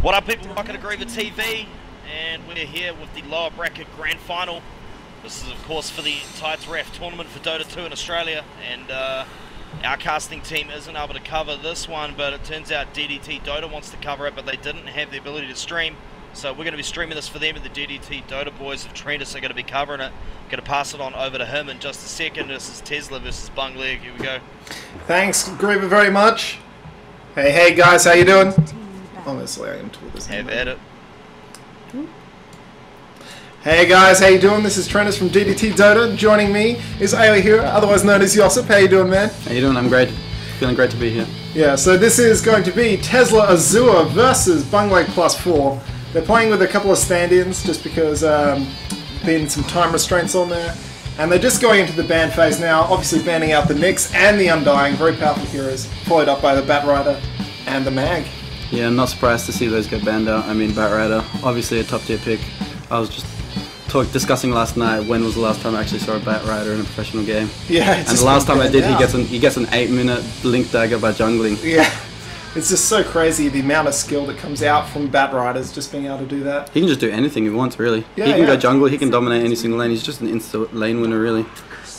What up, people? Welcome to Griever TV, and we're here with the lower bracket grand final. This is, of course, for the Tides Ref tournament for Dota 2 in Australia, and our casting team isn't able to cover this one, but it turns out DDTDota wants to cover it, but they didn't have the ability to stream, so we're going to be streaming this for them, and the DDTDota boys of Trendus are going to be covering it. Going to pass it on over to him in just a second. This is Tesla versus Bungleg. Here we go. Thanks, Griever, very much. Hey guys, how you doing? Honestly, I am told this. Have at it. Hey guys, how you doing? This is Trendus from DDTDota. Joining me is AiurHero, otherwise known as Josip. How you doing, man? How you doing? I'm great. Feeling great to be here. Yeah, so this is going to be Tesla Azure versus Bungleg+4. They're playing with a couple of stand-ins just because been some time restraints on there. And they're just going into the ban phase now, obviously banning out the Nyx and the Undying, very powerful heroes, followed up by the Batrider and the Mag. Yeah, I'm not surprised to see those get banned out. I mean, Batrider, obviously a top tier pick. I was just discussing last night when was the last time I actually saw a Batrider in a professional game. Yeah, and the last time I did, he gets an 8-minute blink dagger by jungling. Yeah, it's just so crazy the amount of skill that comes out from Batriders just being able to do that. He can just do anything he wants, really. Yeah, he can go jungle, he can dominate any single lane. He's just an instant lane winner, really.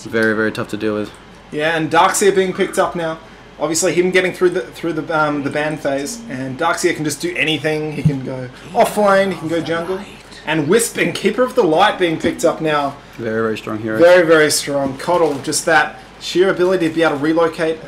Very, very tough to deal with. Yeah, and Darkseer being picked up now. Obviously, him getting through the ban phase, and Darkseer can just do anything. He can go offlane, he can go jungle, and Wisp and Keeper of the Light being picked up now. Very, very strong hero. Very, very strong. Coddle, just that sheer ability to be able to relocate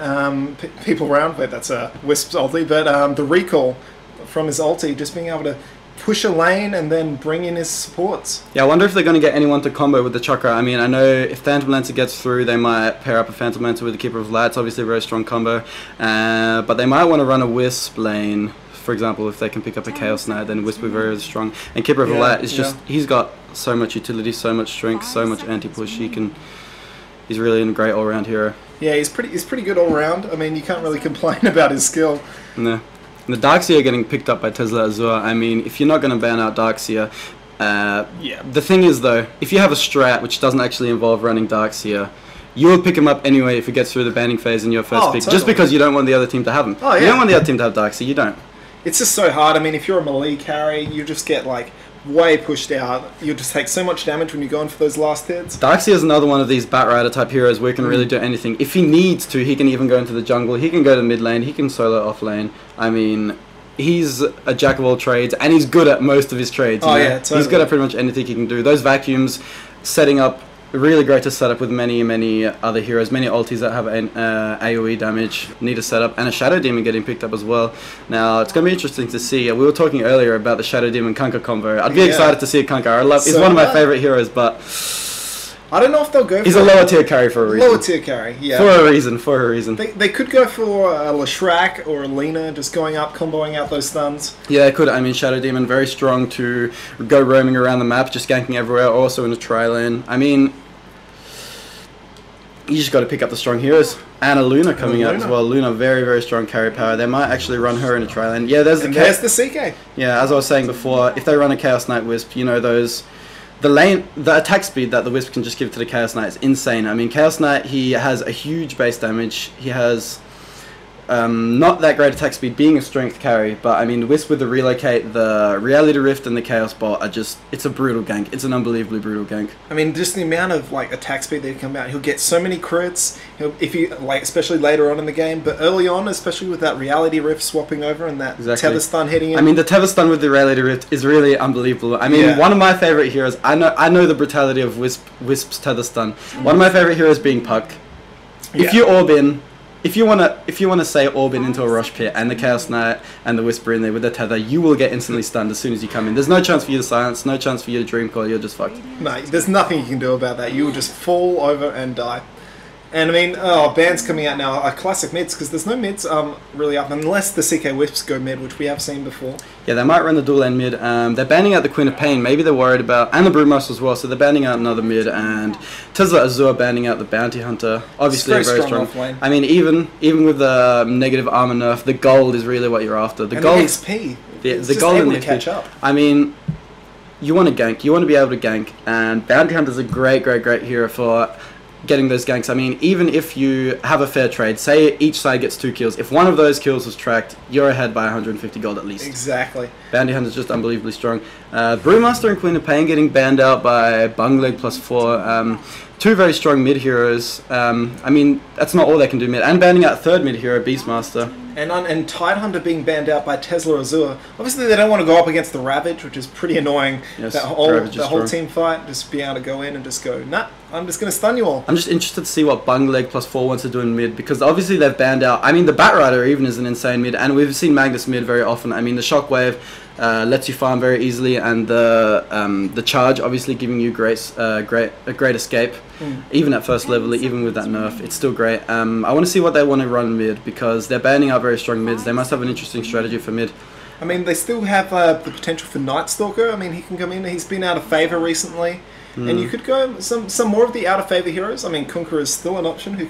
people around. Wait, that's a Wisp's ulti, but the recall from his ulti, just being able to push a lane and then bring in his supports. Yeah, I wonder if they're going to get anyone to combo with the Chakra. I mean, I know if Phantom Lancer gets through, they might pair up a Phantom Lancer with the Keeper of Light. It's obviously a very strong combo. But they might want to run a Wisp lane. For example, if they can pick up a Chaos Knight, then Wisp will be very strong. And Keeper of the Light is just, he's got so much utility, so much strength, so much anti-push. He's really a great all-round hero. Yeah, he's pretty good all-round. I mean, you can't really complain about his skill. No. The Darkseer getting picked up by Tesla Azure, I mean, if you're not going to ban out Darkseer, the thing is though, if you have a strat which doesn't actually involve running Darkseer, you will pick him up anyway if it gets through the banning phase in your first pick, just because you don't want the other team to have him. Oh, yeah. You don't want the other team to have Darkseer, you don't. It's just so hard. I mean, if you're a melee carry, you just get like way pushed out. You'll just take so much damage when you're going for those last hits. Darkseer is another one of these Batrider type heroes where he can really do anything. If he needs to, he can even go into the jungle, he can go to mid lane, he can solo off lane. I mean, he's a jack of all trades, and he's good at most of his trades. Oh, yeah, totally. He's good at pretty much anything he can do. Those vacuums, setting up, really great to set up with many other heroes. Many ultis that have an AoE damage need a setup, and a Shadow Demon getting picked up as well. Now, it's going to be interesting to see. We were talking earlier about the Shadow Demon Kunkka combo. I'd be excited to see a Kunkka. He's one of my favorite heroes, but I don't know if they'll go for... He's a lower tier carry for a reason. Lower tier carry, yeah. For a reason. They could go for a Leshrac or a Lina, just going up, comboing out those stuns. Yeah, they could. I mean, Shadow Demon, very strong to go roaming around the map, just ganking everywhere, also in a tri-lane. I mean, you just got to pick up the strong heroes. And a Luna coming out as well. Luna, very, very strong carry power. They might actually run her in a tri-lane. Yeah, there's the CK. Yeah, as I was saying before, if they run a Chaos Knight Wisp, you know, the attack speed that the Wisp can just give to the Chaos Knight is insane. I mean, Chaos Knight, he has a huge base damage. He has not that great attack speed, being a strength carry, but I mean, the Wisp with the relocate, the Reality Rift, and the Chaos Bolt are just, it's a brutal gank. It's an unbelievably brutal gank. I mean, just the amount of like attack speed that come out. He'll get so many crits, if you like, especially later on in the game, but early on, especially with that Reality Rift swapping over and that tether stun hitting him. I mean, the tether stun with the Reality Rift is really unbelievable. I mean, one of my favorite heroes, I know the brutality of Wisp's tether stun. One of my favorite heroes being Puck. If you orb in, if you wanna say orb in into a rush pit and the Chaos Knight and the Whisper in there with the tether, you will get instantly stunned as soon as you come in. There's no chance for you to silence, no chance for you to dream call, you're just fucked. No, there's nothing you can do about that. You will just fall over and die. And I mean, bans coming out now are classic mids, because there's no mids really up, unless the CK Wisps go mid, which we have seen before. Yeah, they might run the dual lane mid. They're banning out the Queen of Pain. Maybe they're worried about, and the Brewmaster as well, so they're banning out another mid, and Tesla Azure banning out the Bounty Hunter. Obviously very strong. Offlane. I mean, even with the negative armor nerf, the gold is really what you're after. The gold, the XP. The gold and the XP. Catch up. I mean, you want to gank, you want to be able to gank, and Bounty Hunter is a great hero for getting those ganks. I mean, even if you have a fair trade, say each side gets 2 kills, if one of those kills was tracked, you're ahead by 150 gold at least. Exactly. Bounty Hunter's just unbelievably strong. Brewmaster and Queen of Pain getting banned out by Bungleg+4. 2 very strong mid heroes. I mean, that's not all they can do mid. And banning out 3rd mid hero, Beastmaster. And Tidehunter being banned out by Tesla Azure. Obviously, they don't want to go up against the Ravage, which is pretty annoying. Yes, that whole strong. team fight, just be able to go in and just go, nah, I'm just going to stun you all. I'm just interested to see what Bungleg+4 wants to do in mid, because obviously they've banned out. I mean, the Batrider even is an insane mid, and we've seen Magnus mid very often. I mean, the Shockwave lets you farm very easily, and the charge obviously giving you a great escape, even at first level, even with that nerf, it's still great. I want to see what they want to run mid, because they're banning out very strong mids. They must have an interesting strategy for mid. I mean, they still have the potential for Night Stalker. I mean, he can come in. He's been out of favor recently, and you could go some more of the out of favor heroes. I mean, Conqueror is still an option who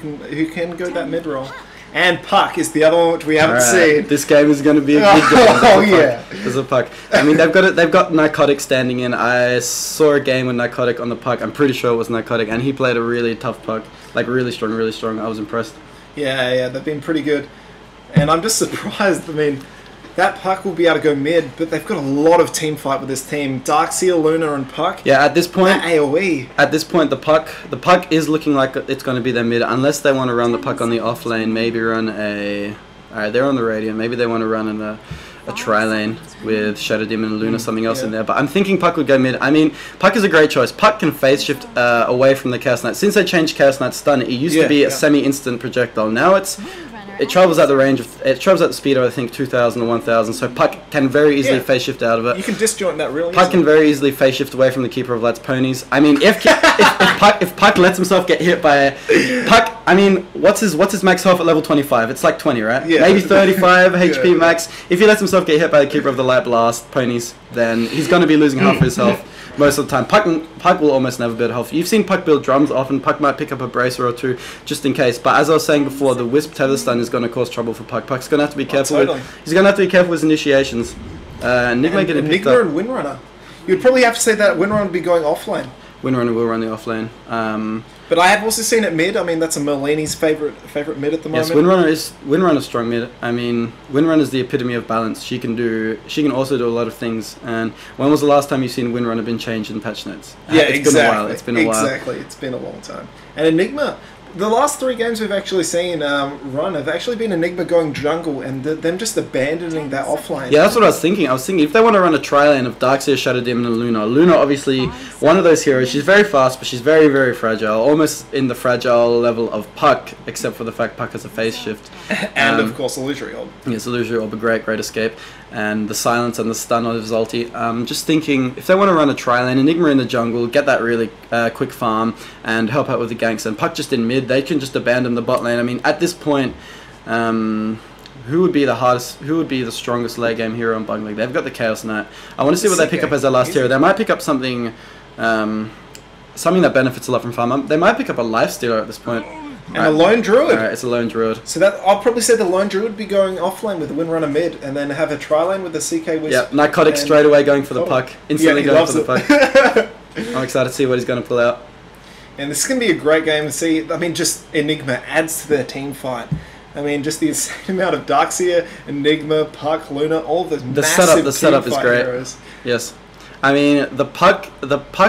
can go that mid role. And Puck is the other one which we haven't seen. This game is going to be a good game. Oh yeah, there's a Puck. I mean, they've got Narcotic standing in. I saw a game with Narcotic on the Puck. I'm pretty sure it was Narcotic, and he played a really tough Puck, like really strong, really strong. I was impressed. Yeah, they've been pretty good, and I'm just surprised. I mean, that Puck will be able to go mid, but they've got a lot of team fight with this team. Darkseer, Luna, and Puck. Yeah, at this point, AoE. At this point, the Puck is looking like it's going to be their mid, unless they want to run the Puck on the off lane. Maybe run a. Alright, they're on the Radiant. Maybe they want to run in a tri-lane with Shadow Demon and Luna, something else in there. But I'm thinking Puck would go mid. I mean, Puck is a great choice. Puck can phase shift away from the Chaos Knight. Since they changed Chaos Knight's stun, it used to be a semi-instant projectile. Now it travels at the range of, it travels at the speed of, I think, 2,000 or 1,000, so Puck can very easily phase shift out of it. You can disjoint that really Puck can very easily phase shift away from the Keeper of Light's ponies. I mean, if Puck lets himself get hit by Puck, I mean, what's his max health at level 25? It's like 20, right? Yeah. Maybe 35 HP max. If he lets himself get hit by the Keeper of the Light Blast ponies, then he's going to be losing half of his health. Most of the time. Puck will almost never build health. You've seen Puck build drums often. Puck might pick up a bracer or two just in case. But as I was saying before, the Wisp Tether Stun is going to cause trouble for Puck. Puck's going to have to be careful. He's going to have to be careful with his initiations. Enigma getting picked up. And Windrunner. You'd probably have to say that Windrunner would be going offlane. Windrunner will run the offlane. But I have also seen it mid. I mean, that's a Merlini's favorite mid at the moment. Yes, Windrunner's strong mid. I mean, Windrunner's the epitome of balance. She can also do a lot of things. And when was the last time you've seen Windrunner been changed in patch notes? It's been a while. It's been a while. Exactly. It's been a long time. And Enigma. The last 3 games we've actually seen run have actually been Enigma going jungle and them just abandoning that offlane. Yeah, that's what I was thinking. I was thinking if they want to run a tri-lane of Darkseer, Shadow Demon, and Luna. Luna, obviously, one of those heroes. She's very fast, but she's very, very fragile. Almost in the fragile level of Puck, except for the fact Puck has a phase shift. And of course, Illusory Orb. Yes, Illusory Orb, a great escape. And the silence and the stun of his ulti. Just thinking, if they want to run a tri-lane, Enigma in the jungle, get that really quick farm, and help out with the ganks, and Puck just in mid, they can just abandon the bot lane. I mean, at this point, who would be the strongest late game hero on Bungleg? They've got the Chaos Knight. I want to see what they pick up as their last hero. They might pick up something that benefits a lot from farm. They might pick up a Lifestealer at this point. And a Lone Druid. Alright, it's a Lone Druid. So that I'll probably say the Lone Druid would be going offlane with the Windrunner mid, and then have a tri-lane with the CK Wisp. Yeah, Narcotic straight away going for the Puck. Instantly going for the Puck. I'm excited to see what he's going to pull out. And this is going to be a great game to see. I mean, just Enigma adds to their team fight. I mean, just the insane amount of Darkseer, Enigma, Puck, Luna, all of those massive the setup is great. Heroes. Yes. I mean, the Puck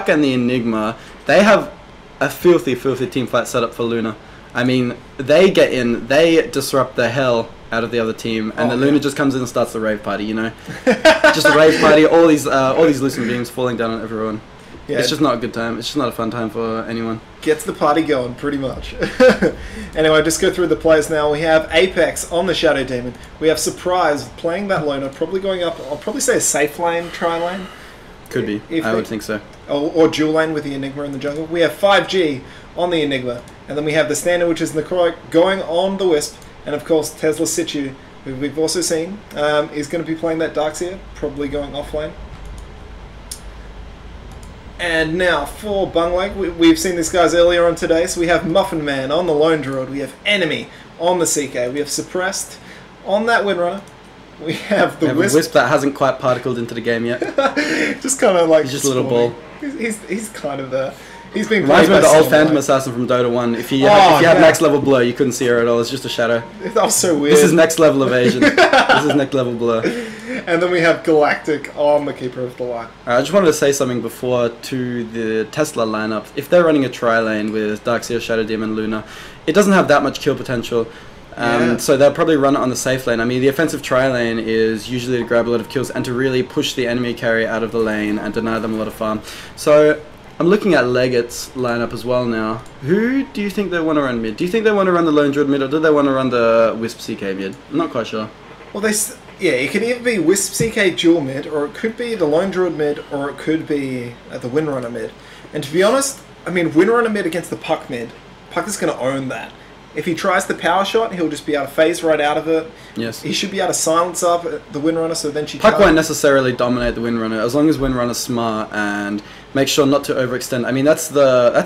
and the Enigma, they have a filthy team fight setup for Luna. I mean, they get in, they disrupt the hell out of the other team, and Luna just comes in and starts the rave party, you know? Just a rave party, all these lucent beams falling down on everyone. Yeah. It's just not a good time. It's just not a fun time for anyone. Gets the party going, pretty much. Anyway, just go through the players now. We have Apex on the Shadow Demon. We have Surprise playing that Luna, probably going up, I'll probably say a safe lane, tri-lane. Could be. I would think so. Or dual lane with the Enigma in the jungle. We have 5G on the Enigma. And then we have the standard, which is Necrotic, going on the Wisp. And of course, Tesla Situ, who we've also seen, is going to be playing that Darkseer, probably going offlane. And now for Bungleg, we've seen these guys earlier on today. So we have Muffin Man on the Lone Druid. We have Enemy on the CK. We have Suppressed on that Windrunner. We have the Wisp that hasn't quite particled into the game yet. Just kind of like he's just a little ball. He's kind of there. He's been Reminds me of the old Phantom Phantom Assassin from Dota 1. If you had next level blur, you couldn't see her at all. It's just a shadow. That was so weird. This is next level evasion. This is next level blur. And then we have Galactic on the Keeper of the Light. I just wanted to say something before to the Tesla lineup. If they're running a tri-lane with Darkseer, Shadow Demon, Luna, it doesn't have that much kill potential. So they'll probably run it on the safe lane. I mean, the offensive tri-lane is usually to grab a lot of kills and to really push the enemy carry out of the lane and deny them a lot of farm. So I'm looking at Leggett's lineup as well now. Who do you think they want to run mid? Do you think they want to run the Lone Druid mid, or do they want to run the Wisp CK mid? I'm not quite sure. Well, it could either be Wisp CK dual mid, or it could be the Lone Druid mid, or it could be the Windrunner mid. And to be honest, I mean, Windrunner mid against the Puck mid, Puck is going to own that. If he tries the power shot, he'll just be able to phase right out of it. Yes. He should be able to silence up the Windrunner, so then she Puck won't necessarily dominate the Windrunner, as long as Windrunner's smart and make sure not to overextend. I mean, that's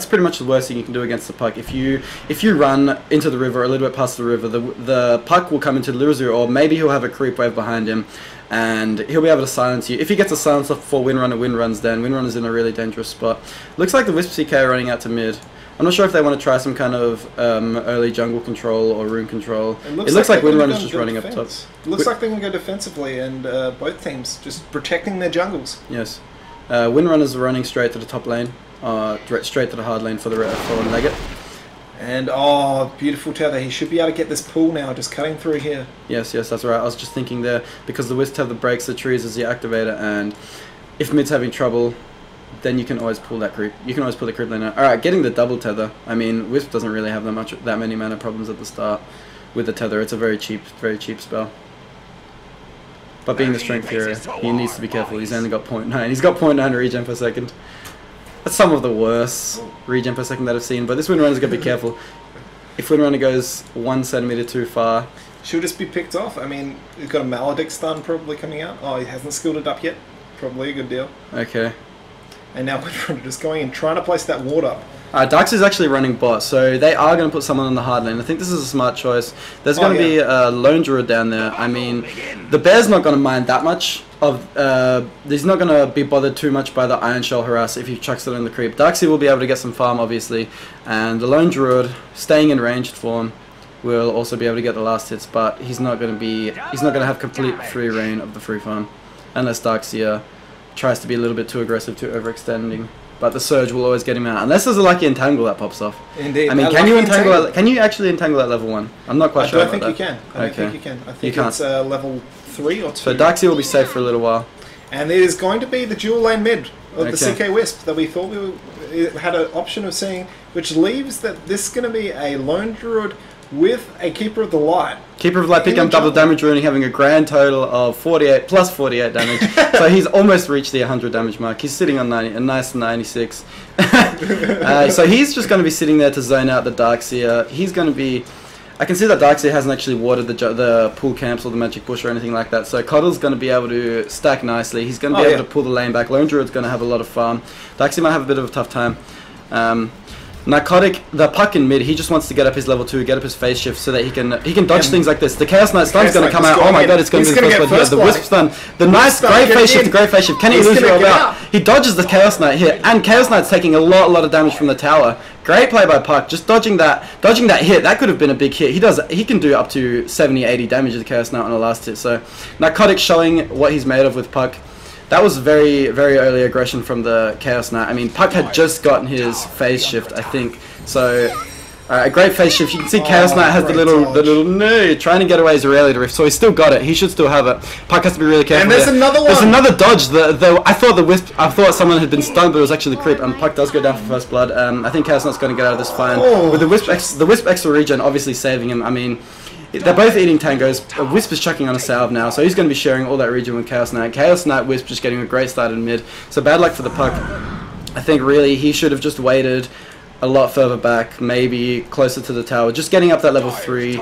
pretty much the worst thing you can do against the Puck. If you run into the river, a little bit past the river, the Puck will come into the Lirizur, or maybe he'll have a creep wave behind him, and he'll be able to silence you. If he gets a silence off before Windrunner windruns, then Windrunner's in a really dangerous spot. Looks like the Wisp CK are running out to mid. I'm not sure if they want to try some kind of early jungle control or rune control. It looks like Windrunner's just running up top. It looks like they can go defensively, and both teams just protecting their jungles. Yes. Windrunners are running straight to the top lane, straight to the hard lane for the fallen Leggett. And beautiful tether. He should be able to get this pool now, just cutting through here. Yes, that's right. I was just thinking there, because the Wisp tether breaks the trees as you activate it, and if mid's having trouble, then you can always pull that creep. You can always pull the creep lane out. Alright, getting the double tether. I mean, Wisp doesn't really have that many mana problems at the start with the tether. It's a very cheap spell. But being the strength hero, he needs to be careful. He's only got 0.9. He's got 0.9 regen per second. That's some of the worst regen per second that I've seen. But this Windrunner's got to be careful. If Windrunner goes 1 centimeter too far, she'll just be picked off. I mean, he's got a Maledict stun probably coming out. Oh, he hasn't skilled it up yet. Probably a good deal. Okay. And now we're just going and trying to place that ward up. Darks is actually running bot, so they are going to put someone on the hard lane. I think this is a smart choice. There's going to be a Lone Druid down there. I mean, the Bear's not going to mind that much. He's not going to be bothered too much by the Iron Shell harass if he chucks it in the creep. Darksy will be able to get some farm, obviously, and the Lone Druid, staying in ranged form, will also be able to get the last hits, but he's not going to have complete free reign of the free farm, unless Darkseer tries to be a little bit too aggressive, too overextending. But the surge will always get him out, unless there's a lucky entangle that pops off. Indeed. I mean, can you actually entangle at level 1? I'm not quite sure. I don't think you can. I don't think you can. I think it's level 3 or 2. So Darkseer will be safe for a little while. And it is going to be the dual lane mid of the CK Wisp that we thought we had an option of seeing, which leaves that this is going to be a Lone Druid with a Keeper of the Light. Keeper of the Light picking up double damage runing, having a grand total of 48 plus 48 damage. So he's almost reached the 100 damage mark. He's sitting on a nice 96. So he's just going to be sitting there to zone out the Darkseer. He's going to be... I can see that Darkseer hasn't actually watered the pool camps or the magic bush or anything like that. So Coddle's going to be able to stack nicely. He's going to be able to pull the lane back. Lone Druid's going to have a lot of farm. Darkseer might have a bit of a tough time. Narcotic, the Puck in mid, he just wants to get up his level 2, get up his phase shift so that he can dodge things like this. The Chaos Knight stun's going to come out. Oh my god, it's going to be the first blood here. The Wisp stun, the nice great phase shift, Can he lose your out? He dodges the Chaos Knight here, and Chaos Knight's taking a lot of damage from the tower. Great play by Puck, just dodging that hit. That could have been a big hit. He can do up to 70-80 damage to the Chaos Knight on the last hit. So Narcotic showing what he's made of with Puck. That was very early aggression from the Chaos Knight. I mean, Puck had just gotten his phase shift, I think. So, a great phase shift. You can see Chaos Knight has the little no, trying to get away his Aurelia Rift. So he's still got it. He should still have it. Puck has to be really careful. And there's another one. There's another dodge. I thought someone had been stunned, but it was actually the creep. And Puck does go down for first blood. I think Chaos Knight's going to get out of this fine. With the Wisp extra regen, obviously saving him. I mean, they're both eating tangos. Wisp is chucking on a salve now, so he's going to be sharing all that regen with Chaos Knight. Chaos Knight, Wisp just getting a great start in mid. So bad luck for the Puck. I think really he should have just waited a lot further back, maybe closer to the tower. Just getting up that level 3.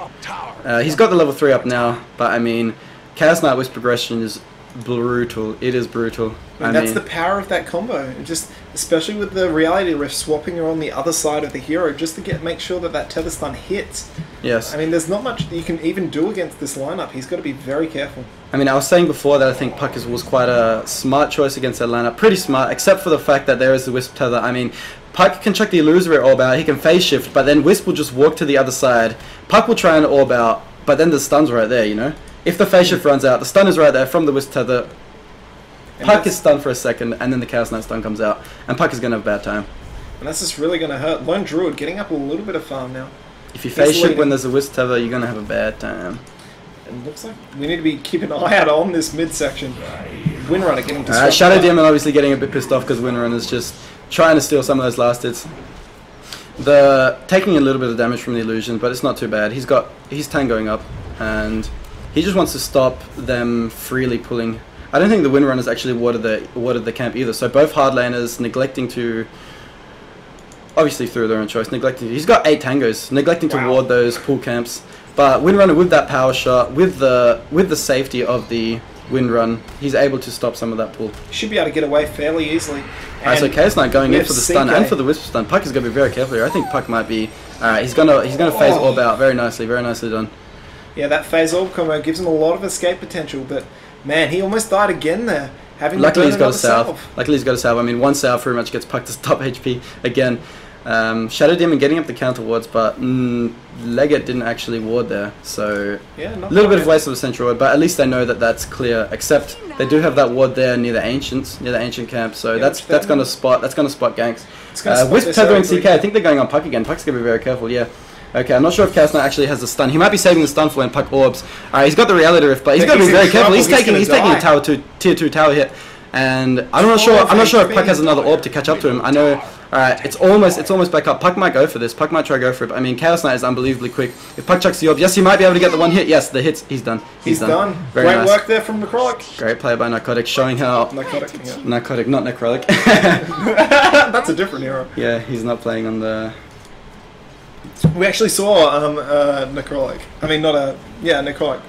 He's got the level 3 up now, but I mean, Chaos Knight Wisp progression is brutal. It is brutal. And that's the power of that combo. Just especially with the Reality Rift swapping her on the other side of the hero, just to make sure that tether stun hits. Yes. I mean, there's not much that you can even do against this lineup. He's got to be very careful. I mean, I was saying before that I think Puck was quite a smart choice against that lineup. Pretty smart, except for the fact that there is the Wisp tether. I mean, Puck can chuck the illusory orb out, he can phase shift, but then Wisp will just walk to the other side. Puck will try and orb out, but then the stun's right there, you know? If the phase shift runs out, the stun is right there from the Wisp tether. Puck is stunned for a second, and then the Chaos Knight stun comes out, and Puck is going to have a bad time. And that's just really going to hurt. Lone Druid getting up a little bit of farm now. If you phase shift when there's a Wisp tether, you're going to have a bad time. It looks like we need to be keeping an eye out on this midsection. Windrunner getting disrupted. Shadow Demon obviously getting a bit pissed off because Windrunner's just trying to steal some of those last hits. Taking a little bit of damage from the illusion, but it's not too bad. He's got his tank going up, and he just wants to stop them freely pulling. I don't think the Windrunners actually watered the camp either. So both hard laners neglecting to, obviously through their own choice, neglecting. He's got 8 tangos, neglecting to ward those pull camps. But Windrunner with that power shot, with the safety of the Windrun, he's able to stop some of that pull. Should be able to get away fairly easily. Alright, so Chaos Knight going in for the stun and for the Wisp stun. Puck is going to be very careful here. I think Puck might be. Alright, he's gonna phase orb out very nicely done. Yeah, that phase orb combo gives him a lot of escape potential, but man, he almost died again there. Luckily he's got a salve. Luckily he's got a salve. I mean, one salve pretty much gets Puck to stop HP again. Shadow Demon getting up the counter wards, but Leggett didn't actually ward there, so yeah, a little bit of waste of a central ward, but at least they know that that's clear, except they do have that ward there near the ancient camp, so yeah, that's gonna spot ganks. Wisp tethering CK, I think they're going on Puck again. Puck's gonna be very careful, yeah. Okay, I'm not sure if Chaos Knight actually has a stun. He might be saving the stun for when Puck orbs. Alright, he's got the reality rift, but he's got to be very careful. He's taking a tier 2 tower hit. And I'm not sure if Puck has another orb to catch up to him. I know. Alright, it's almost back up. Puck might go for this. Puck might try to go for it. But I mean, Chaos Knight is unbelievably quick. If Puck chucks the orb, yes, he might be able to get the one hit. Yes, the hits. He's done. He's done. Very nice. Great work there from Necrotic. Great play by Narcotic, showing how Narcotic, not Necrotic. That's a different hero. Yeah, he's not playing on the. We actually saw Necrotic. I mean, Necrotic.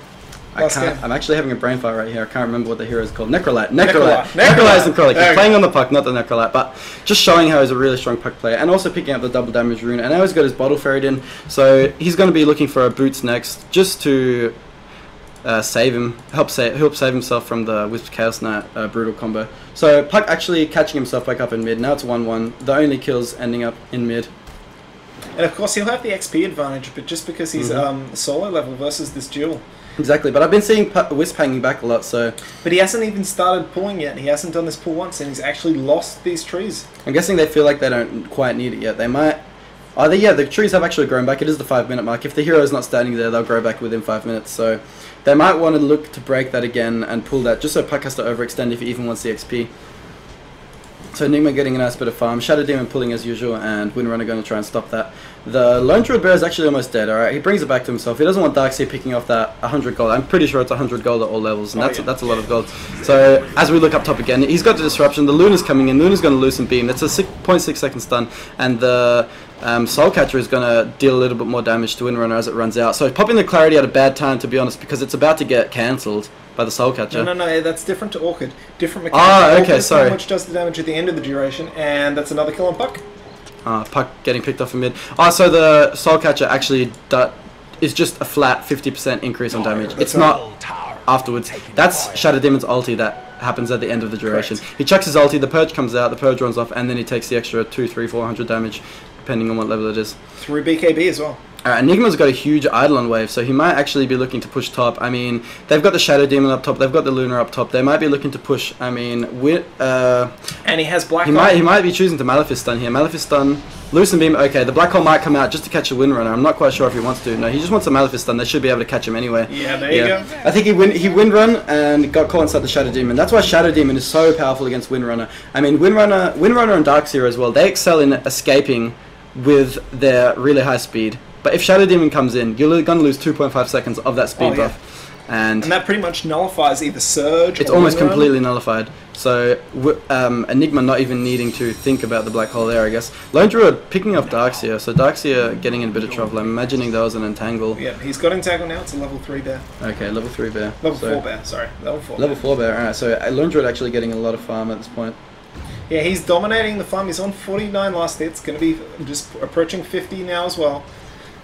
I'm actually having a brain fart right here. I can't remember what the hero is called. Necrolite is Necrotic. He's playing on the Puck, not the Necrolite, but just showing how he's a really strong Puck player, and also picking up the double damage rune. And now he's got his bottle ferried in, so he's going to be looking for a boots next, just to save him, help save himself from the Wisp Chaos Knight brutal combo. So Puck actually catching himself back up in mid. Now it's 1-1. The only kills ending up in mid. And of course he'll have the XP advantage, but just because he's solo level versus this duel. Exactly, but I've been seeing Wisp hanging back a lot, so... But he hasn't even started pulling yet. He hasn't done this pull once, and he's actually lost these trees. I'm guessing they feel like they don't quite need it yet. They might... yeah, the trees have actually grown back. It is the 5-minute mark. If the hero is not standing there, they'll grow back within 5 minutes, so... They might want to look to break that again and pull that, just so Puck has to overextend if he even wants the XP. So Enigma getting a nice bit of farm, Shadow Demon pulling as usual, and Windrunner going to try and stop that. The Lone Druid Bear is actually almost dead, alright? He brings it back to himself. He doesn't want Darkseer picking off that 100 gold. I'm pretty sure it's 100 gold at all levels, and that's a lot of gold. So as we look up top again, he's got the disruption. The Luna's coming in. Luna's going to lose some beam. That's a 0.6 second stun, and the Soul Catcher is going to deal a little bit more damage to Windrunner as it runs out. So popping the Clarity at a bad time, to be honest, because it's about to get cancelled by the Soul Catcher. No, that's different to Orchid. Different mechanic. Okay, sorry. Which does the damage at the end of the duration, and that's another kill on Puck. Puck getting picked off in mid. So the Soul Catcher actually is just a flat 50% increase on damage. It's not afterwards. That's Shadow Demon's ulti that happens at the end of the duration. Correct. He chucks his ulti, the Purge comes out, the Purge runs off, and then he takes the extra 200, 300, 400 damage, depending on what level it is. Through BKB as well. Enigma's got a huge Eidolon wave, so he might actually be looking to push top. I mean, they've got the Shadow Demon up top, they've got the Luna up top. They might be looking to push. I mean, and he has Black Hole. He might be choosing to Malefice Stun here. Malefice Stun, Loosen Beam. Okay, the Black Hole might come out just to catch a Windrunner. I'm not quite sure if he wants to. No, he just wants a Malefice Stun. They should be able to catch him anyway. Yeah, there you go. I think he Windrun and got caught inside the Shadow Demon. That's why Shadow Demon is so powerful against Windrunner. I mean, Windrunner and Darkseer as well. They excel in escaping with their really high speed. But if Shadow Demon comes in, you're going to lose 2.5 seconds of that speed buff. And that pretty much nullifies either Surge It's almost completely nullified. So Enigma not even needing to think about the Black Hole there, I guess. Lone Druid picking up Darkseer. So Darkseer getting in a bit of trouble. I'm imagining there was an Entangle. Yeah, he's got Entangle now. It's a level 3 bear. Okay, level 3 bear. Level 4 bear, sorry. Level 4 Level 4 bear, alright. So Lone Druid actually getting a lot of farm at this point. Yeah, he's dominating the farm. He's on 49 last hits. Going to be just approaching 50 now as well.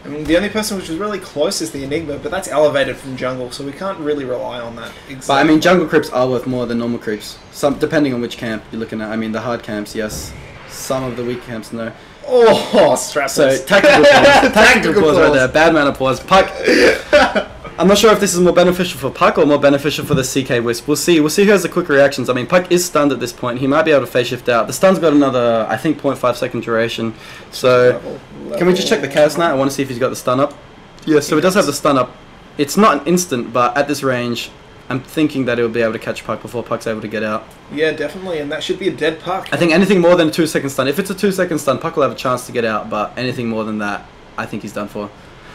I mean, the only person which was really close is the Enigma, but that's elevated from jungle, so we can't really rely on that. Exactly. But I mean, jungle creeps are worth more than normal creeps. Depending on which camp you're looking at. I mean, the hard camps, yes. some of the weak camps know. Oh, strapless. So tactical pause. Tactical pause right there. Bad mana pause. Puck. I'm not sure if this is more beneficial for Puck or more beneficial for the CK Wisp. We'll see. We'll see who has the quick reactions. I mean, Puck is stunned at this point. He might be able to phase shift out. The stun's got another, I think, 0.5 second duration. So, can we just check the Chaos Knight? I want to see if he's got the stun up. Yeah, so he does have the stun up. It's not an instant, but at this range, I'm thinking that he'll be able to catch Puck before Puck's able to get out. Yeah, definitely, and that should be a dead Puck. I think anything more than a 2-second stun. If it's a 2-second stun, Puck will have a chance to get out, but anything more than that, I think he's done for.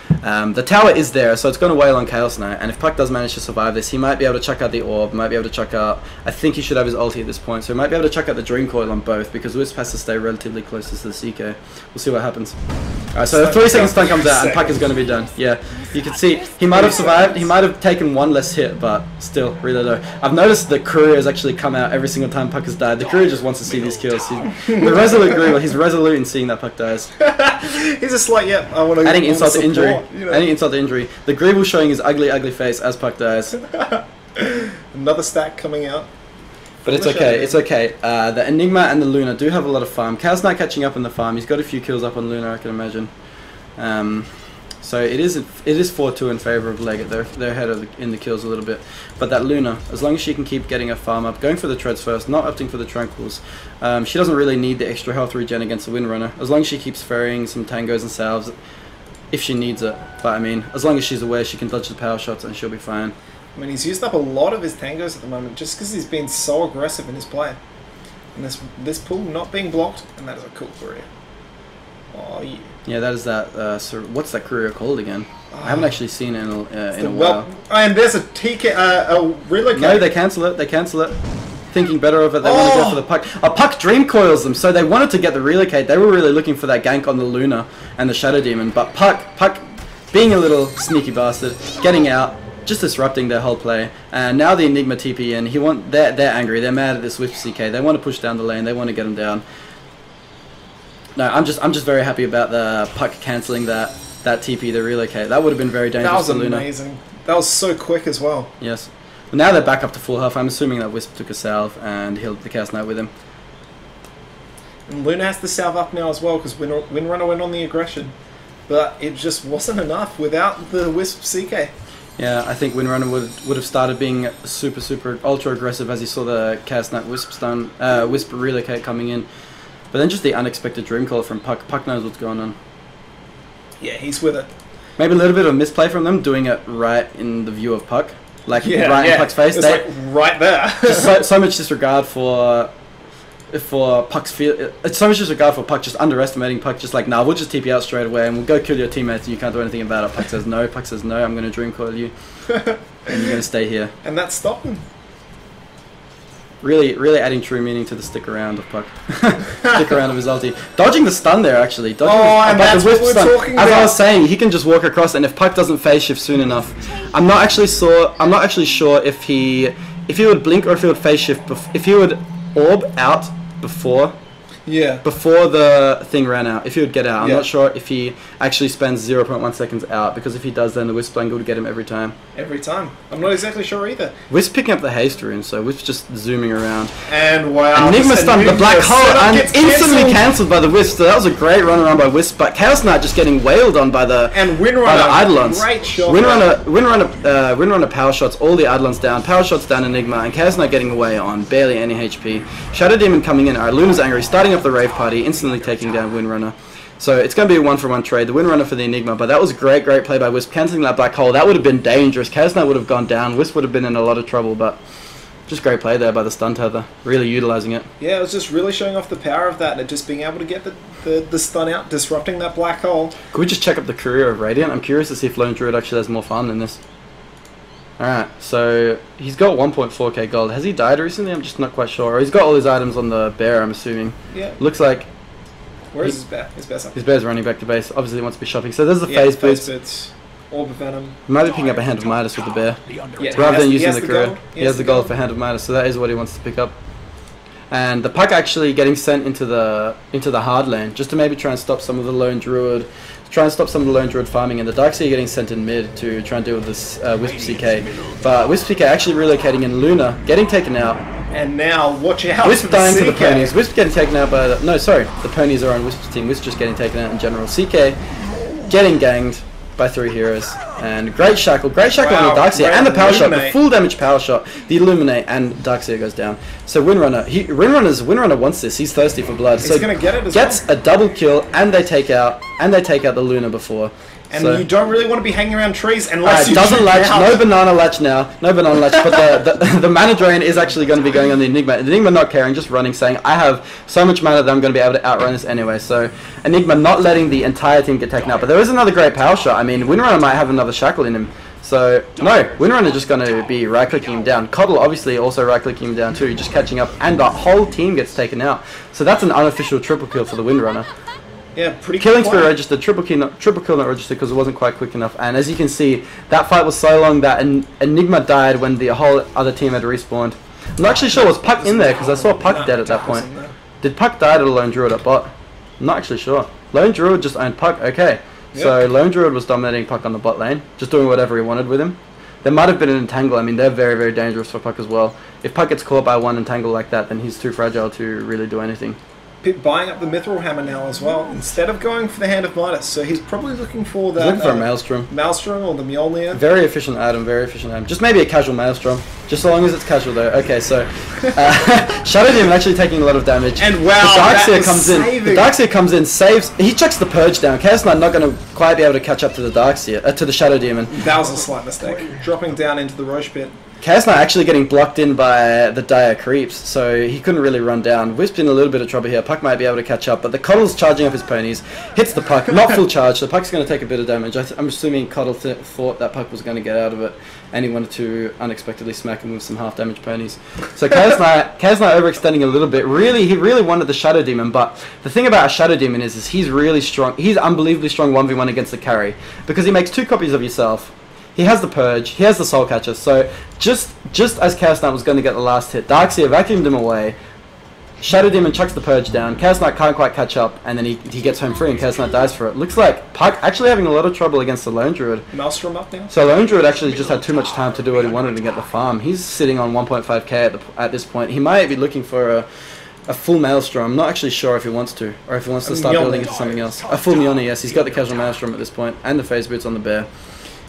The tower is there, so it's going to wail on Chaos Knight, and if Puck does manage to survive this, he might be able to chuck out the Orb, might be able to chuck out... I think he should have his ulti at this point, so he might be able to chuck out the Dream Coil on both, because Wisp has to stay relatively close to the CK. We'll see what happens. Alright, so the 3-second stun comes out, and Puck is going to be done. Yeah, you can see, he might have survived, he might have taken one less hit, but still, really low. I've noticed the Courier has actually come out every single time Puck has died. The Courier just wants to see these kills. The Resolute Courier, he's resolute in seeing that Puck dies. He's just like, yep, I want to... Adding insult to injury. You know. Adding insult to injury. The Greeble showing his ugly, ugly face as Puck dies. Another stack coming out. But it's okay, it's okay. The Enigma and the Luna do have a lot of farm. Chaos Knight catching up in the farm. He's got a few kills up on Luna, I can imagine. So it is 4-2 in favour of Leggett. They're ahead in the kills a little bit. But that Luna, as long as she can keep getting her farm up, going for the treads first, not opting for the tranquils, she doesn't really need the extra health regen against the Windrunner. As long as she keeps ferrying some tangos and salves, if she needs it. But I mean, as long as she's aware she can dodge the power shots and she'll be fine. I mean, he's used up a lot of his tangos at the moment just because he's been so aggressive in his play. And this pool not being blocked, and that is a cool Courier. Oh, yeah. Yeah, that is that. So what's that Courier called again? I haven't actually seen it in a while. And there's a TK, a relocate. No, they cancel it. They cancel it. Thinking better of it, they want to go for the Puck. A Puck Dream Coils them, so they wanted to get the relocate. They were really looking for that gank on the Luna and the Shadow Demon, but Puck, being a little sneaky bastard, getting out, just disrupting their whole play. And now the Enigma TP in. They're angry. They're mad at this Wisp CK. They want to push down the lane. They want to get him down. No, I'm just very happy about the Puck cancelling that TP, the relocate. That would have been very dangerous to Luna. That was amazing. That was so quick as well. Yes. Well, now they're back up to full health. I'm assuming that Wisp took a salve and healed the Chaos Knight with him. And Luna has to salve up now as well because Windrunner went on the aggression. But it just wasn't enough without the Wisp CK. Yeah, I think Windrunner would have started being super ultra aggressive as he saw the Chaos Knight Wisp relocate coming in. But then just the unexpected Dream Call from Puck. Puck knows what's going on. Yeah, he's with it. Maybe a little bit of a misplay from them, doing it right in the view of Puck. Like, right in Puck's face. It's like right there. Just so much disregard for Puck's feel. It's so much disregard for Puck, just underestimating Puck, just like, nah, we'll just TP out straight away and we'll go kill your teammates and you can't do anything about it. Puck says no, I'm going to Dream Coil you. And you're going to stay here. And that stopped him. Really adding true meaning to the stick around of Puck. Stick around of his ulti. Dodging the stun there, actually. And that's what we're talking about. As I was saying, he can just walk across, and if Puck doesn't phase shift soon enough, I'm not actually sure if he would blink or if he would phase shift, if he would orb out before the thing ran out, if he would get out. I'm not sure if he actually spends 0.1 seconds out, because if he does, then the Wisp Blangle would get him every time. Every time. I'm not exactly sure either. Wisp picking up the haste rune, so Wisp just zooming around. And wow. Enigma stunned the black hole and instantly cancelled by the Wisp, so that was a great run around by Wisp, but Chaos Knight just getting wailed on by the Eidolons. Great shot. Windrunner power shots, all the Eidolons down, power shots down Enigma, and Chaos Knight getting away on barely any HP. Shadow Demon coming in, alright, Luna's angry, starting up the Rave Party, instantly taking down Windrunner. So it's going to be a 1-for-1 trade. The Windrunner for the Enigma, but that was a great play by Wisp, cancelling that black hole. That would have been dangerous. Chaos Knight would have gone down. Wisp would have been in a lot of trouble, but just great play there by the stun tether. Really utilising it. Yeah, it was just really showing off the power of that and just being able to get the stun out, disrupting that black hole. Could we just check up the Courier of Radiant? I'm curious to see if Lone Druid actually has more fun than this. Alright, so he's got 1.4k gold. Has he died recently? I'm just not quite sure. Or he's got all his items on the bear, I'm assuming. Yeah. Looks like... Where is his bear? His bear's up. His bear's running back to base. Obviously he wants to be shopping. So there's the phase boots. Orb of Venom. He might be picking up a Hand of Midas with the bear. Yeah, rather than using the Courier. He has the gold for Hand of Midas, so that is what he wants to pick up. And the Puck actually getting sent into the hard lane, just to maybe try and stop some of the Lone Druid. Farming, and the Darkseer getting sent in mid to try and deal with this Wisp CK. But Wisp CK actually relocating in Luna, getting taken out, And now, watch out Wisp for the dying to the CK. ponies. Wisp getting taken out by the... No, sorry. The ponies are on Wisp's team. Wisp just getting taken out in general. CK getting ganged by 3 heroes. And great shackle. Great shackle on the Darkseer. And the power shot. The full damage power shot. The Illuminate. And Darkseer goes down. So Windrunner wants this. He's thirsty for blood. He's so going to get it as gets well. a double kill. And they take out the Luna before. And so, you don't really want to be hanging around trees unless you doesn't shoot latch. out. No banana latch now. No banana latch. But the mana drain is actually going to be going on the Enigma. Enigma not caring, just running, saying, I have so much mana that I'm going to be able to outrun this anyway. So Enigma not letting the entire team get taken out. But there is another great power shot. I mean, Windrunner might have another shackle in him. So, no, Windrunner just going to be right-clicking him down. Coddle obviously also right-clicking him down too, just catching up. And the whole team gets taken out. So that's an unofficial triple kill for the Windrunner. Yeah, pretty Killing spree registered, triple kill not registered because it wasn't quite quick enough. And as you can see, that fight was so long that Enigma died when the whole other team had respawned. I'm not actually sure, was Puck in there because I saw Puck dead at that point. Did Puck die to the Lone Druid at bot? I'm not actually sure. Lone Druid just owned Puck, okay. Yep. So Lone Druid was dominating Puck on the bot lane, just doing whatever he wanted with him. There might have been an entangle. I mean, they're very, very dangerous for Puck as well. If Puck gets caught by one entangle like that, then he's too fragile to really do anything. Buying up the Mithril Hammer now as well, instead of going for the Hand of Midas. So he's probably looking for that... He's looking for a Maelstrom. Maelstrom or the Mjolnir. Very efficient item, very efficient item. Just maybe a casual Maelstrom. Just so long as it's casual though. Okay, so... Shadow Demon actually taking a lot of damage. And wow, the Darkseer comes in. The Darkseer comes in, saves... He chucks the Purge down. Chaos Knight not going to quite be able to catch up to the Darkseer, to the Shadow Demon. That was a slight mistake. Dropping down into the Roche pit. Chaos Knight actually getting blocked in by the Dire Creeps, so he couldn't really run down. Wisp's in a little bit of trouble here. Puck might be able to catch up, but the Coddle's charging up his ponies. Hits the Puck, not full charge, so Puck's going to take a bit of damage. I'm assuming Coddle thought that Puck was going to get out of it, and he wanted to unexpectedly smack him with some half-damage ponies. So Chaos Knight overextending a little bit. He really wanted the Shadow Demon, but the thing about a Shadow Demon is he's really strong. He's unbelievably strong 1v1 against the carry, because he makes 2 copies of yourself. He has the Purge, he has the Soul Catcher, so just as Chaos Knight was going to get the last hit, Darkseer vacuumed him away, Shadow Demon chucks the Purge down, Chaos Knight can't quite catch up, and then he gets home free and Chaos Knight dies for it. Looks like Puck actually having a lot of trouble against the Lone Druid. Maelstrom up now? So Lone Druid actually just had too much time to do what he wanted to get the farm. He's sitting on 1.5k at this point. He might be looking for a full Maelstrom. I'm not actually sure if he wants to, or if he wants to start building into something else. A full Mjolnir, yes, he's got the casual Maelstrom at this point, and the phase boots on the bear.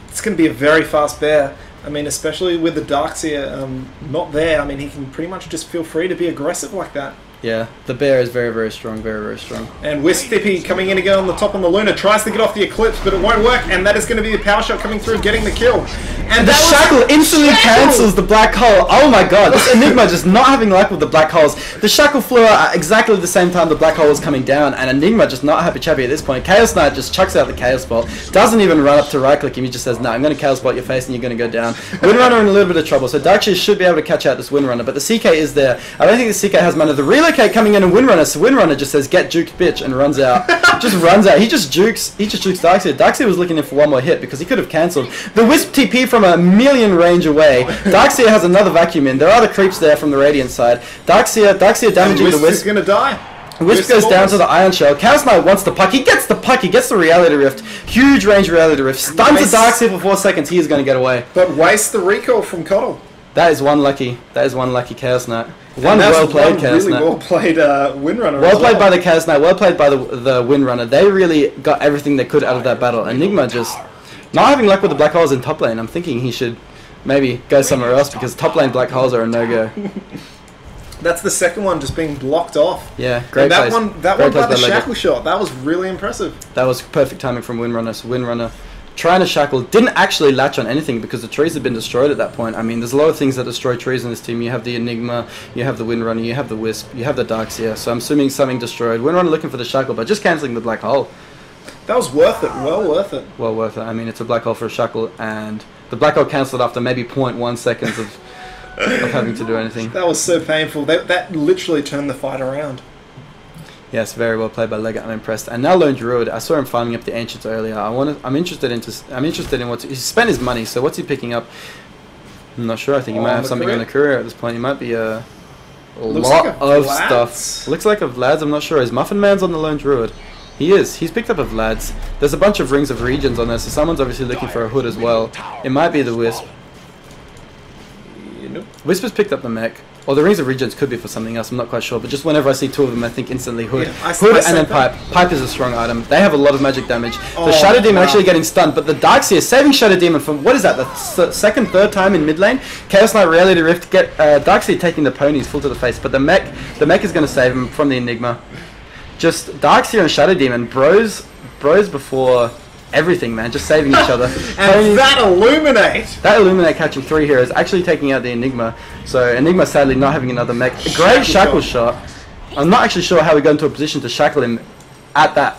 It's going to be a very fast bear. I mean, especially with the Darkseer not there. I mean, he can pretty much just feel free to be aggressive like that. Yeah, the bear is very, very strong, very, very strong. And Wisp Thippy coming in again on the top on the Luna, tries to get off the Eclipse, but it won't work, and that is going to be the power shot coming through, getting the kill. And the shackle instantly cancels the black hole. Oh my god, this Enigma just not having luck with the black holes. The shackle flew out at exactly the same time the black hole was coming down, and Enigma just not happy chappy at this point. Chaos Knight just chucks out the Chaos Bolt, doesn't even run up to right click him, he just says, no, I'm going to Chaos Bolt your face and you're going to go down. Windrunner in a little bit of trouble, so Darkseer should be able to catch out this Windrunner, but the CK is there. I don't think the CK has mana. The Relocate coming in and Windrunner, so Windrunner just says, get juked bitch, and runs out. Just runs out. He just jukes Darkseer. Darkseer was looking in for one more hit because he could have cancelled. The Wisp TP from a million range away. Darkseer has another vacuum in. There are the creeps there from the Radiant side. Darkseer damaging the Wisp. Wisp is going to die. Wisp goes down to the Iron Shell. Chaos Knight wants the Puck. He gets the Puck. He gets the Reality Rift. Huge range Reality Rift. Stuns the Darkseer for 4 seconds. He is going to get away. But wastes the recall from Coddle. That is one lucky Chaos Knight. One well played Chaos Knight. Well played Windrunner. Well played by the Chaos Knight. Well played by the Windrunner. They really got everything they could out of that battle. Enigma just not having luck with the black holes in top lane. I'm thinking he should maybe go somewhere else because top lane black holes are a no-go. That's the second one just being blocked off. Yeah, great and place. That one by the shackle shot. That was really impressive. That was perfect timing from Windrunner. So Windrunner trying to shackle, didn't actually latch on anything because the trees had been destroyed at that point. I mean, there's a lot of things that destroy trees in this team. You have the Enigma, you have the Windrunner, you have the Wisp, you have the Darkseer. So I'm assuming something destroyed. Windrunner looking for the shackle, but just cancelling the black hole. That was worth it. Well worth it. Well worth it. I mean, it's a black hole for a shackle, and the black hole cancelled after maybe 0.1 seconds of having to do anything. That was so painful. That literally turned the fight around. Yes, very well played by Lega. I'm impressed. And now Lone Druid. I saw him farming up the Ancients earlier. I'm interested in what he spent his money. So what's he picking up? I'm not sure. I think he might have something on the courier at this point. He might be a lot of stuff. Looks like a Vlad's. I'm not sure. Is Muffin Man's on the Lone Druid? He is. He's picked up a Vlad's. There's a bunch of Rings of Regions on there, so someone's obviously looking for a hood as well. It might be the Wisp. Wisp has picked up the mech. Or the Rings of Regents could be for something else, I'm not quite sure. But just whenever I see two of them, I think instantly Hood. Yeah, Hood and then Pipe. Pipe is a strong item. They have a lot of magic damage. Oh, the Shadow Demon wow. actually getting stunned, but the Darkseer saving Shadow Demon from, what is that, the second, third time in mid lane? Chaos Knight, Reality Rift, get Darkseer taking the ponies full to the face, but the mech is going to save him from the Enigma. Just Darkseer and Shadow Demon, bros before everything, man, just saving each other. And that Illuminate catching 3 heroes, actually taking out the Enigma. So Enigma sadly not having another mech. A great shackle shot. I'm not actually sure how we got into a position to shackle him at that,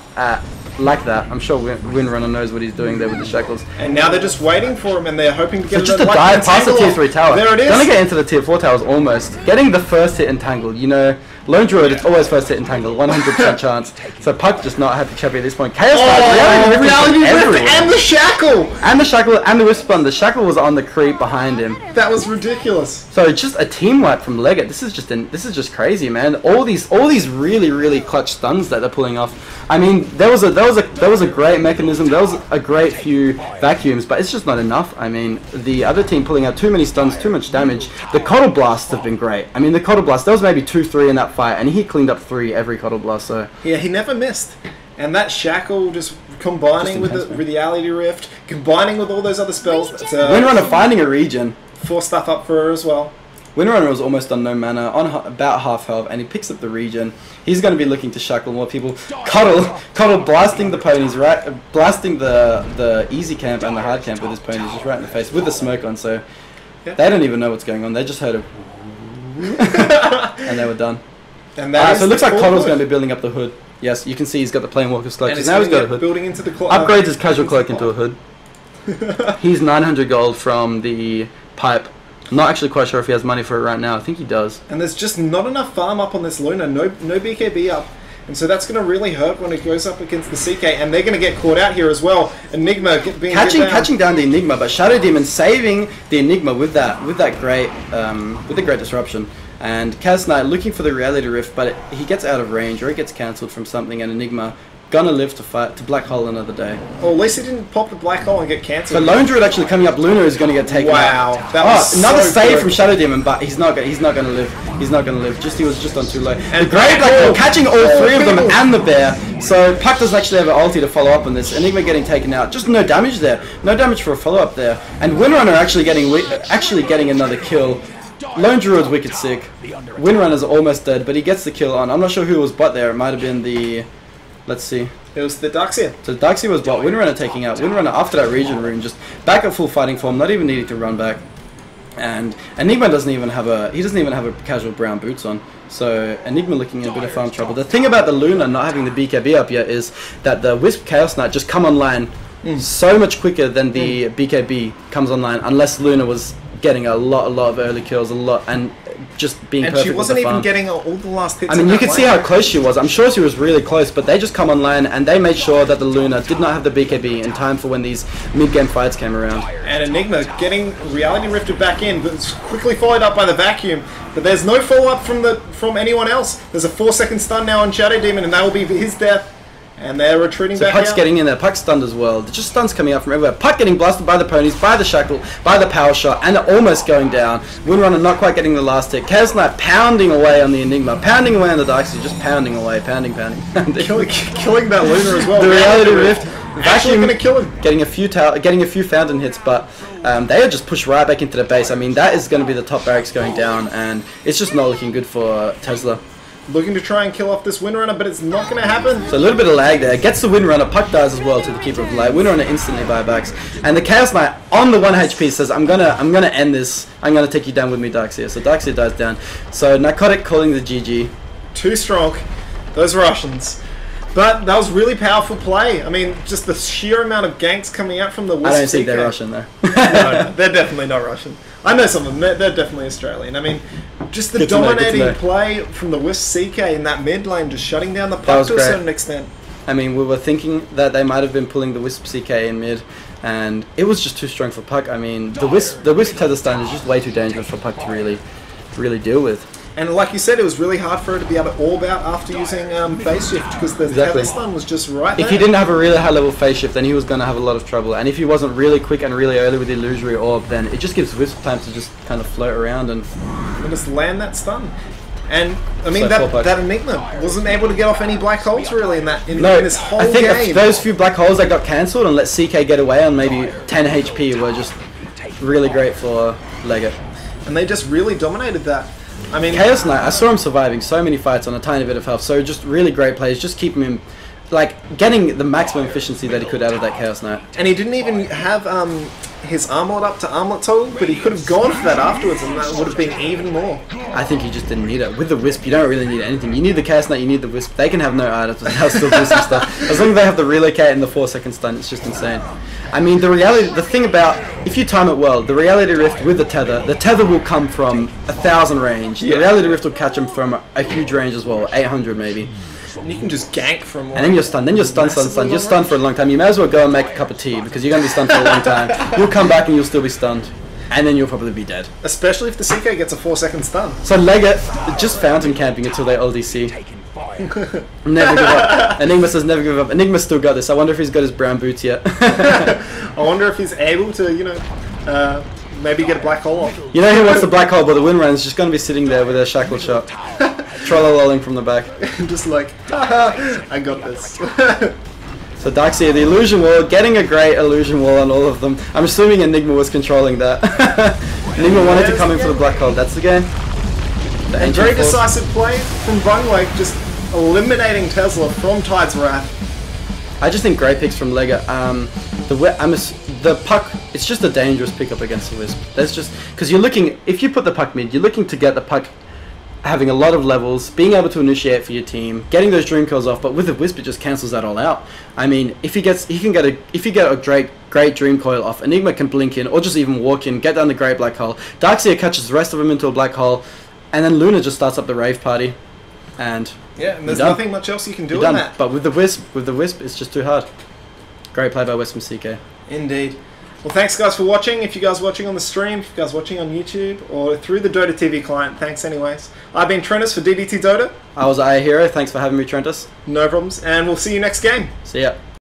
like that. I'm sure Windrunner knows what he's doing there with the shackles. And now they're just waiting for him, and they're hoping to get just a dive past the tier 3 tower. There it is. Gonna get into the tier 4 towers almost. Getting the first hit entangled, you know. Lone Druid, it's always first hit entangled, 100% chance. So Puck just not happy chappy at this point. Chaos Knight, Reality Rift and the shackle! And the shackle and the Wisp Spun. The shackle was on the creep behind him. That was ridiculous. So just a team wipe from Leggett. This is just crazy, man. All these really clutch stuns that they're pulling off. I mean, there was a great mechanism. There was a great few vacuums, but it's just not enough. I mean, the other team pulling out too many stuns, too much damage. The Coddle Blasts have been great. I mean, the Coddle Blast, there was maybe 2-3 in that fight, and he cleaned up 3 every Coddle Blast. So yeah, he never missed. And that shackle just combining with the Reality Rift, combining with all those other spells. Windrunner finding a regen. 4 stuff up for her as well. Windrunner was almost on no mana, on about half health, and he picks up the regen. He's going to be looking to shackle more people. Coddle blasting the ponies, right, blasting the easy camp and the hard camp with his ponies just right in the face with the smoke on. So they don't even know what's going on. They just heard a and they were done. And so it looks like Coddle's going to be building up the hood. Yes, you can see he's got the Planewalker's Cloak. Now he's got a hood. Building into the upgrades his casual cloak into a hood. He's 900 gold from the pipe. I'm not actually quite sure if he has money for it right now. I think he does. And there's just not enough farm up on this Luna. No BKB up. And so that's going to really hurt when it goes up against the CK. And they're going to get caught out here as well. Enigma being catching down the Enigma, but Shadow Demon saving the Enigma with that great disruption. And Chaos Knight looking for the Reality Rift, but he gets out of range or it gets cancelled from something, and Enigma gonna live to fight to Black Hole another day. Well, at least he didn't pop the Black Hole and get cancelled. So Lone Druid actually coming up. Luna is gonna get taken out. Wow, that was another so save good from Shadow Demon, but he's not gonna live. He's not gonna live. He was just on too low. And the Grey Black Hole catching all 3 of them and the bear. So Puck doesn't actually have an ulti to follow up on this. Enigma getting taken out. Just no damage there. No damage for a follow up there. And Windrunner actually getting another kill. Lone Druid's wicked sick. Windrunner's almost dead, but he gets the kill on. I'm not sure who was bot there. It might have been the. Let's see. It was the Darkseer. So Darkseer was bot. Windrunner taking out. Windrunner after that regen rune, just back at full fighting form, not even needing to run back. And Enigma doesn't even have a casual brown boots on. So Enigma looking in a bit of farm trouble. The thing about the Luna not having the BKB up yet is that the Wisp Chaos Knight just come online so much quicker than the BKB comes online, unless Luna was getting a lot of early kills, and just being perfect. And she wasn't with the even farm. getting all the last hits. I mean, you could see how close she was. I'm sure she was really close, but they just come online and they made sure that the Luna did not have the BKB in time for when these mid-game fights came around. And Enigma getting Reality Rifted back in, but it's quickly followed up by the vacuum. But there's no follow-up from anyone else. There's a 4-second stun now on Shadow Demon, and that will be his death. And they're retreating back Puck's out. getting in there. Puck's stunned as well. There's just stuns coming out from everywhere. Puck getting blasted by the ponies, by the shackle, by the power shot, and almost going down. Windrunner not quite getting the last hit. Chaos Knight pounding away on the Enigma, pounding away on the Darkseer, just pounding away, pounding. Killing that Luna as well. The Reality Rift. Actually going to kill him. Getting a few fountain hits, but they are just pushed right back into the base. I mean, that is going to be the top barracks going down, and it's just not looking good for Tesla. Looking to try and kill off this Windrunner, but it's not going to happen. So a little bit of lag there. Gets the Windrunner. Puck dies as well to the Keeper of Light. Windrunner instantly buybacks. And the Chaos Knight on the 1 HP says, I'm gonna end this. I'm gonna take you down with me, Darkseer. So Darkseer dies down. So Narcotic calling the GG. Too strong. Those Russians. But that was really powerful play. I mean, just the sheer amount of ganks coming out from the Wisp. I don't think they're Russian though. No, they're definitely not Russian. I know some of them. They're definitely Australian. I mean, just the dominating play from the Wisp CK in that mid lane, just shutting down the Puck to a certain extent. I mean, we were thinking that they might have been pulling the Wisp CK in mid, and it was just too strong for Puck. I mean, the Wisp Tether Stun is just way too dangerous for Puck to really deal with. And like you said, it was really hard for her to be able to orb out after using phase shift because the tether stun was just right there. If he didn't have a really high level phase shift, then he was going to have a lot of trouble. And if he wasn't really quick and really early with the illusory orb, then it just gives Wisp time to just kind of float around and just land that stun. And I mean that Enigma wasn't able to get off any black holes really in this whole game. I think those few black holes that got cancelled and let CK get away on maybe 10 HP were just really great for Leggett. And they just really dominated that. I mean, Chaos Knight, I saw him surviving so many fights on a tiny bit of health, so just really great plays, just keeping him, like, getting the maximum efficiency that he could out of that Chaos Knight. And he didn't even have his armlet up to armlet total, but he could have gone for that afterwards, and that would have been even more. I think he just didn't need it. With the Wisp, you don't really need anything. You need the Chaos Knight, you need the Wisp. They can have no items, but they'll still do some stuff. As long as they have the relocate and the 4-second stun, it's just insane. I mean, the thing about, if you time it well, the Reality Rift with the tether will come from 1,000 range. The Reality Rift will catch him from a huge range as well, 800 maybe. And you can just gank from and then you're stunned. You're stunned for a long time. You may as well go and make a cup of tea because you're going to be stunned for a long time. You'll come back and you'll still be stunned. And then you'll probably be dead. Especially if the CK gets a 4-second stun. So Leggett just fountain camping until they LDC. Never give up. Enigma says never give up. Enigma's still got this. I wonder if he's got his brown boots yet. I wonder if he's able to, you know, maybe get a black hole off. You know who wants the black hole, but the Windrun's just going to be sitting there with a shackle shot. Trollololling from the back. Just like, haha, I got this. So Darkseer, the illusion wall, getting a great illusion wall on all of them. I'm assuming Enigma was controlling that. Enigma wanted to come in for the black hole. That's the game. And very decisive play from Bungleg, just eliminating Tesla from Tide's Wrath. I just think great picks from Leggett. The puck, it's just a dangerous pickup against the Wisp. That's just, because you're looking, if you put the puck mid, you're looking to get the puck having a lot of levels, being able to initiate for your team, getting those dream kills off, but with the Wisp it just cancels that all out. I mean, if you get a great dream coil off, Enigma can blink in, or just even walk in, get down the great black hole. Darkseer catches the rest of them into a black hole, and then Luna just starts up the rave party, and and there's nothing much else you can do in that. But with the Wisp, it's just too hard. Great play by Wisp from CK. Indeed. Well, thanks guys for watching. If you guys are watching on the stream, if you guys are watching on YouTube, or through the Dota TV client, thanks anyways. I've been Trentus for DDTDota. I was AiurHero. Thanks for having me, Trentus. No problems, and we'll see you next game. See ya.